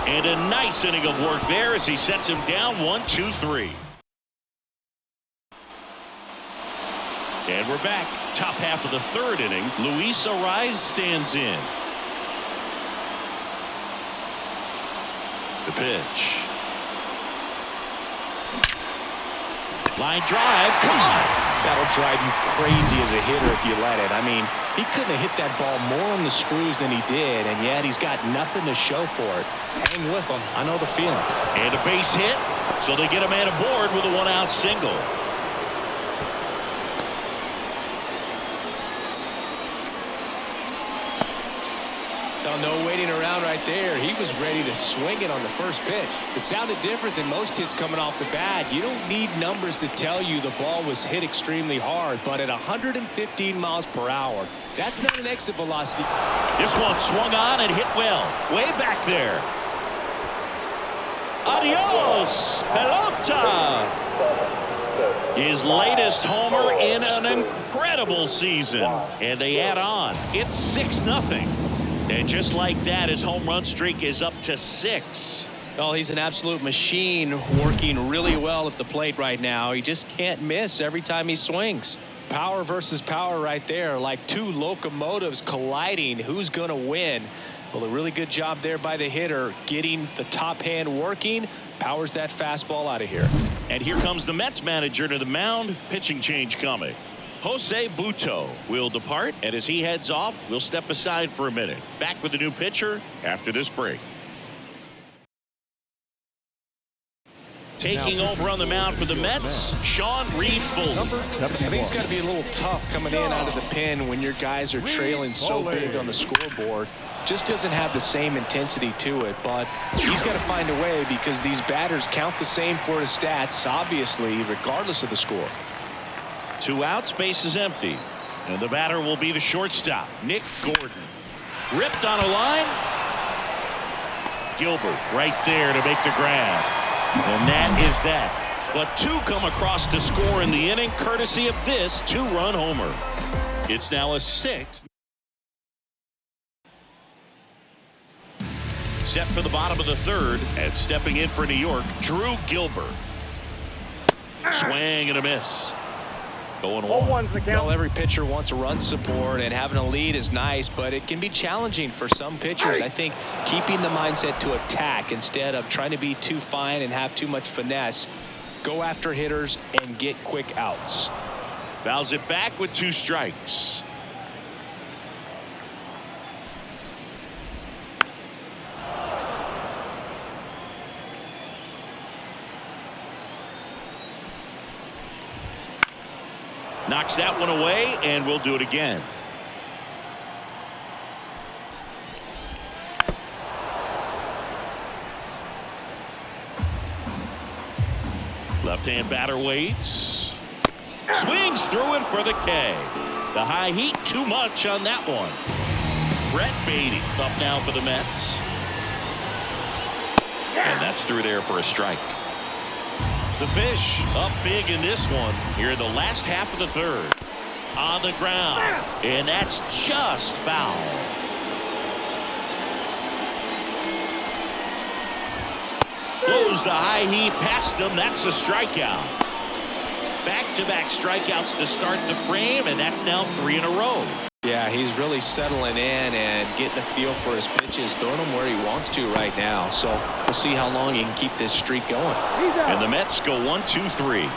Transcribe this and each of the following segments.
And a nice inning of work there as he sets him down 1-2-3. And we're back. Top half of the third inning. Luis Arraez stands in. The pitch. Line drive. Come on. That'll drive you crazy as a hitter if you let it. I mean, he couldn't have hit that ball more on the screws than he did, and yet he's got nothing to show for it. Hang with him. I know the feeling. And a base hit, so they get a man aboard with a one-out single. Oh, no waiting around right there. He was ready to swing it on the first pitch. It sounded different than most hits coming off the bat. You don't need numbers to tell you the ball was hit extremely hard, but at 115 miles per hour, that's not an exit velocity. This one swung on and hit well. Way back there. Adios, pelota. His latest homer in an incredible season. And they add on. It's 6-0. And just like that, his home run streak is up to 6. Oh, he's an absolute machine, working really well at the plate right now. He just can't miss every time he swings. Power versus power right there, like two locomotives colliding. Who's going to win? Well, a really good job there by the hitter, getting the top hand working. Powers that fastball out of here. And here comes the Mets manager to the mound. Pitching change coming. Jose Butto will depart, and as he heads off, we'll step aside for a minute. Back with the new pitcher after this break. Taking over on the mound for the Mets, Sean Reed-Foley. I think it's got to be a little tough coming in out of the pen when your guys are trailing so big on the scoreboard. Just doesn't have the same intensity to it, but he's got to find a way because these batters count the same for his stats, obviously, regardless of the score. 2 outs, base is empty. And the batter will be the shortstop, Nick Gordon. Ripped on a line. Gilbert right there to make the grab. And that is that. But 2 come across to score in the inning, courtesy of this 2-run homer. It's now a 6. Set for the bottom of the third, and stepping in for New York, Drew Gilbert. Swing and a miss. Going on. Well, every pitcher wants a run support, and having a lead is nice, but it can be challenging for some pitchers. I think keeping the mindset to attack instead of trying to be too fine and have too much finesse. Go after hitters and get quick outs. Fouls it back with 2 strikes. Knocks that one away, and we'll do it again. Left-hand batter waits. Swings through it for the K. The high heat, too much on that one. Brett Baty up now for the Mets. And that's through there for a strike. The Fish up big in this one here in the last half of the third. On the ground. And that's just foul. Blows the high heat past him. That's a strikeout. Back-to-back strikeouts to start the frame, and that's now 3 in a row. Yeah, he's really settling in and getting a feel for his pitches, throwing them where he wants to right now. So we'll see how long he can keep this streak going. And the Mets go 1-2-3.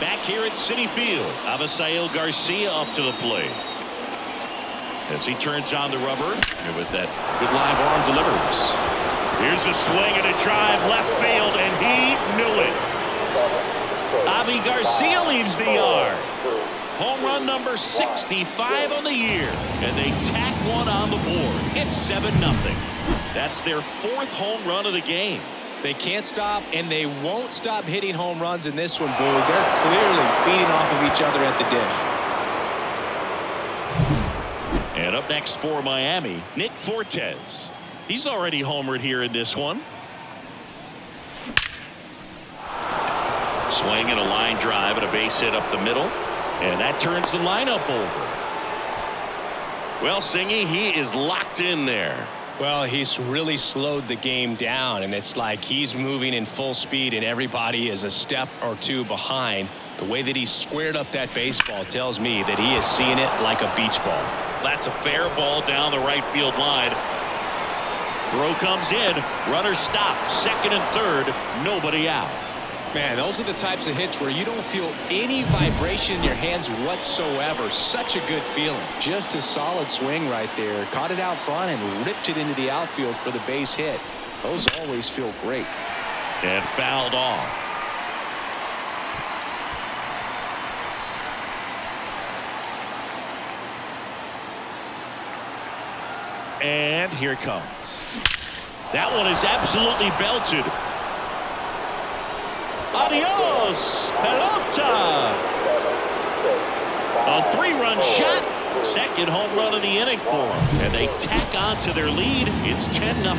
Back here at Citi Field, Avisail Garcia up to the plate. As he turns on the rubber, and with that good live arm delivers. Here's a swing and a drive left field, and he knew it. Avi Garcia leaves the yard. Home run number 65 on the year, and they tack one on the board. It's 7-0. That's their 4th home run of the game. They can't stop, and they won't stop hitting home runs in this one, Boo. They're clearly feeding off of each other at the dish. And up next for Miami, Nick Fortes. He's already homered here in this one. Swing and a line drive and a base hit up the middle. And that turns the lineup over. Well, Singy, he is locked in there. Well, he's really slowed the game down, and it's like he's moving in full speed and everybody is a step or two behind. The way that he squared up that baseball tells me that he is seeing it like a beach ball. That's a fair ball down the right field line. Throw comes in. Runner stopped. Second and third. Nobody out. Man, those are the types of hits where you don't feel any vibration in your hands whatsoever. Such a good feeling. Just a solid swing right there. Caught it out front and ripped it into the outfield for the base hit. Those always feel great. And fouled off. And here it comes. That one is absolutely belted. Adios, pelota. A 3-run shot. Second home run of the inning for them. And they tack on to their lead. It's 10-0.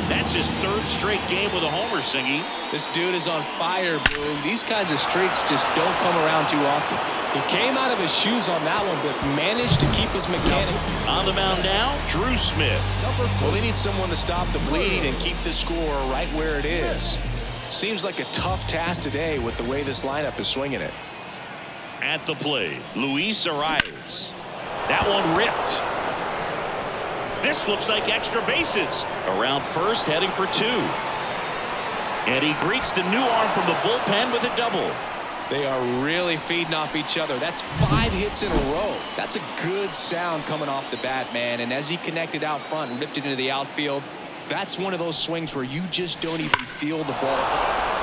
That's his third straight game with a homer, Singy. This dude is on fire, Boog. These kinds of streaks just don't come around too often. He came out of his shoes on that one, but managed to keep his mechanic. On the mound now, Drew Smith. Well, they need someone to stop the bleed and keep the score right where it is. Seems like a tough task today with the way this lineup is swinging it. At the plate, Luis Arias. That one ripped. This looks like extra bases. Around first, heading for 2. And he greets the new arm from the bullpen with a double. They are really feeding off each other. That's 5 hits in a row. That's a good sound coming off the bat, man. And as he connected out front and ripped it into the outfield, that's one of those swings where you just don't even feel the ball.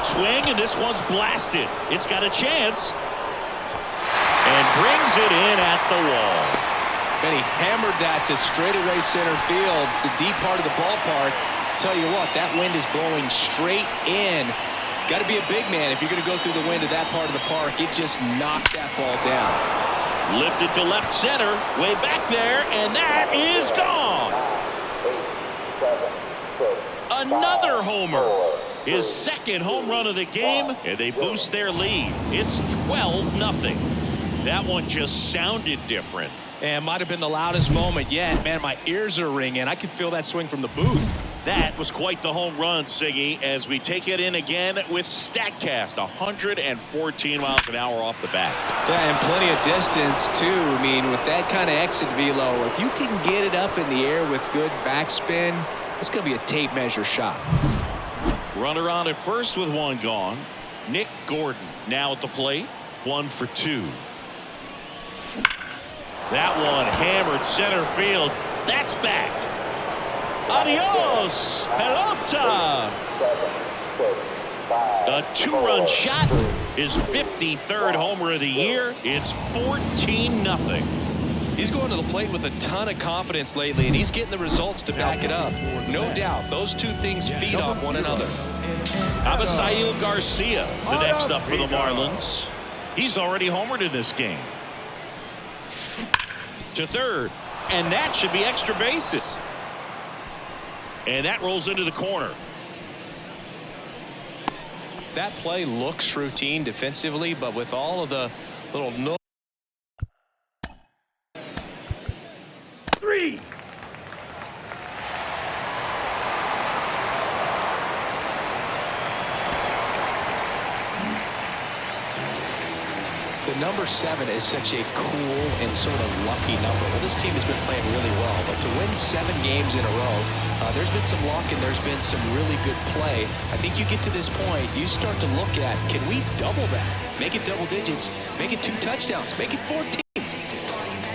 Swing, and this one's blasted. It's got a chance. And brings it in at the wall. And he hammered that to straightaway center field. It's a deep part of the ballpark. Tell you what, that wind is blowing straight in. Got to be a big man if you're going to go through the wind of that part of the park. It just knocked that ball down. Lifted to left center, way back there, and that is gone. Another homer. His second home run of the game, and they boost their lead. It's 12-0. That one just sounded different. And might have been the loudest moment yet. Man, my ears are ringing. I could feel that swing from the booth. That was quite the home run, Siggy, as we take it in again with StatCast. 114 miles an hour off the bat. Yeah, and plenty of distance, too. I mean, with that kind of exit velo, if you can get it up in the air with good backspin, it's going to be a tape measure shot. Runner on at first with 1 gone. Nick Gordon now at the plate. 1 for 2. That one hammered center field. That's back. Adios, pelota. A 2-run shot. His 53rd homer of the year. It's 14-0. He's going to the plate with a ton of confidence lately, and he's getting the results to back it up. No doubt, those two things feed off one another. Avisail Garcia, the next up for the Marlins. He's already homered in this game. To third, and that should be extra bases. And that rolls into the corner. That play looks routine defensively, but with all of the little no. 3. The number 7 is such a cool and sort of lucky number. Well, this team has been playing really well, but to win 7 games in a row, there's been some luck and there's been some really good play. I think you get to this point, you start to look at, can we double that? Make it double digits, make it 2 touchdowns, make it 14.